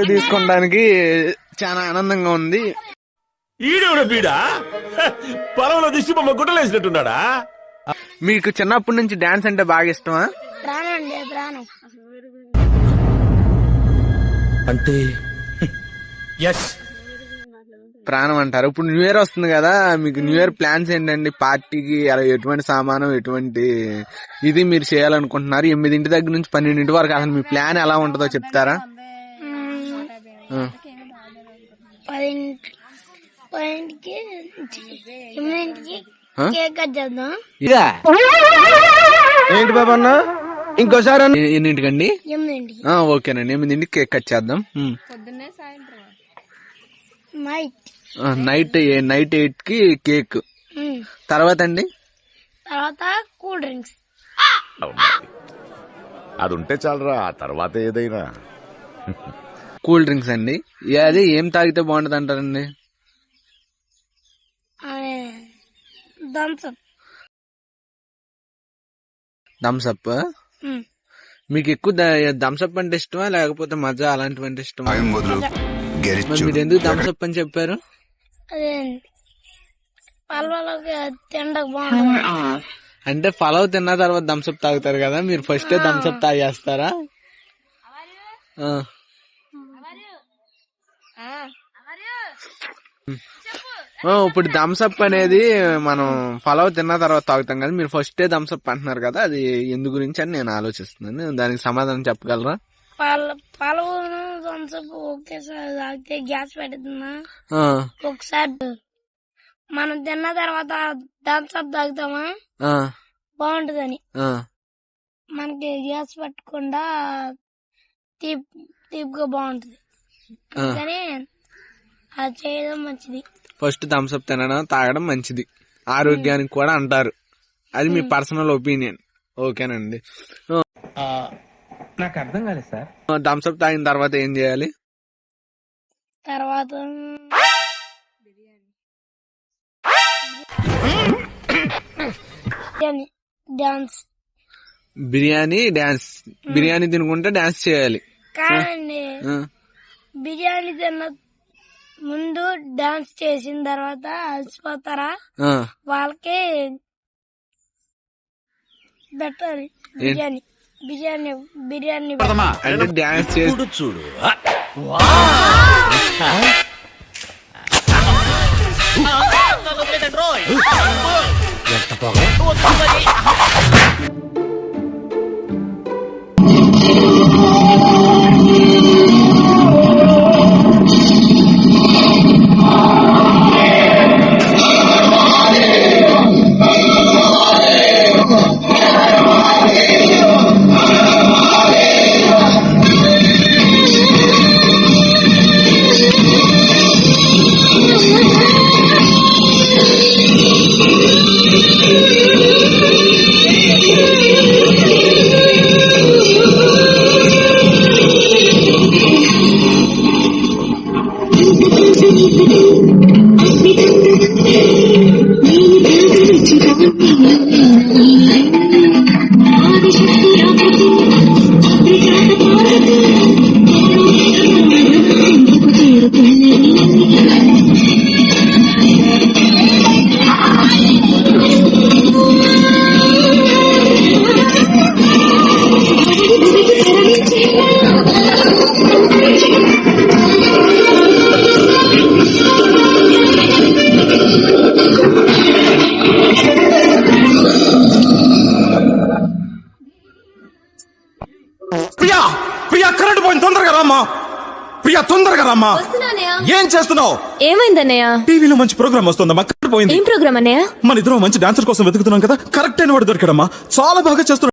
తీసుకోవడానికి చాలా ఆనందంగా ఉంది. ఈడేవుడ బీడా పొలంలో దిష్టి బొమ్మ గుట్టలేసినట్టున్నాడా? మీకు చిన్నప్పటి నుంచి డాన్స్ అంటే బాగా ఇష్టమా? అంటే ప్రాణం అంటారు. ఇప్పుడు న్యూ ఇయర్ వస్తుంది కదా, మీకు న్యూ ఇయర్ ప్లాన్స్ ఏంటండి? పార్టీకి అలా ఎటువంటి సామానం, ఎటువంటి ఇది మీరు చేయాలనుకుంటున్నారు? 8 దగ్గర నుంచి 12 వరకు అసలు మీ ప్లాన్ ఎలా ఉంటుందో చెప్తారా? 10కి కేక్ కట్ చేద్దాం. ఏంటి బాబా అన్న, ఇంకోసారి ఎన్నింటికండి? 8కి. ఓకేనండి, 8కి కేక్ కట్ చేద్దాం. నైట్ 8కి కేక్. తర్వాత అండి? తర్వాత కూల్ డ్రింక్స్. అది ఉంటే చాలరా, తర్వాత ఏదైనా. కూల్ డ్రింక్స్ అండి. అది ఏం తాగితే బాగుంటది అంటారండి? థమ్స్అప్. మీకు ఎక్కువ థమ్స్అప్ అంటే ఇష్టమా లేకపోతే మజా అలాంటివి అంటే ఇష్టమా? మీరు ఎందుకు థమ్స్అప్ అని చెప్పారు? అంటే పలావ్ తిన్న తర్వాత థమ్స్అప్ తాగుతారు కదా, మీరు ఫస్ట్ థమ్స్అప్ తాగేస్తారా? ఇప్పుడు థమ్స్అప్ అనేది మనం పలావ్ తిన్న తర్వాత తాగుతాం కదా, మీరు ఫస్ట్ థమ్స్అప్ అంటున్నారు కదా, అది ఎందు గురించి అని నేను ఆలోచిస్తున్నాను. దానికి సమాధానం చెప్పగలరా? పలావ్ థమ్స్అప్ ఒకేసారి తాగితే గ్యాస్ పెడుతున్నా, ఒకసారి మనం తిన్న తర్వాత థమ్స్అప్ తాగుతామా బాగుంటదని, మనకి గ్యాస్ పట్టకుండా తీపిగా బాగుంటది. కానీ అది చేయడం మంచిది. ఫస్ట్ థమ్స్అప్ తినడం తాగడం మంచిది, ఆరోగ్యానికి కూడా అంటారు. అది మీ పర్సనల్ ఒపీనియన్. ఓకేనండి, నాకు అర్థం కాలేదు సార్. థమ్స్అప్ తాగిన తర్వాత ఏం చేయాలి? తర్వాత డాన్స్. బిర్యానీ తినుకుంటే డాన్స్ చేయాలి. కాదండి, బిర్యానీ తిన్న ముందు డాన్స్ చేసిన తర్వాత అలసిపోతారా, వాళ్ళకి పెట్టాలి బిర్యానీ అంటే డాన్స్ చేసి చూడు. తొందరగా రామ్మా. ఏం చేస్తున్నావు? ఏమైందన్నయ్య? టీవీలో మంచి ప్రోగ్రామ్ వస్తుందమ్మా, పోయింది. ఏం ప్రోగ్రామ్ అన్నయ్య? మన ఇద్దరం మంచి డాన్సర్ కోసం వెతుకుతున్నాం కదా, కరెక్ట్ అయిన వాడు దొరికాడమ్మా, చాలా బాగా చేస్తున్నాడు.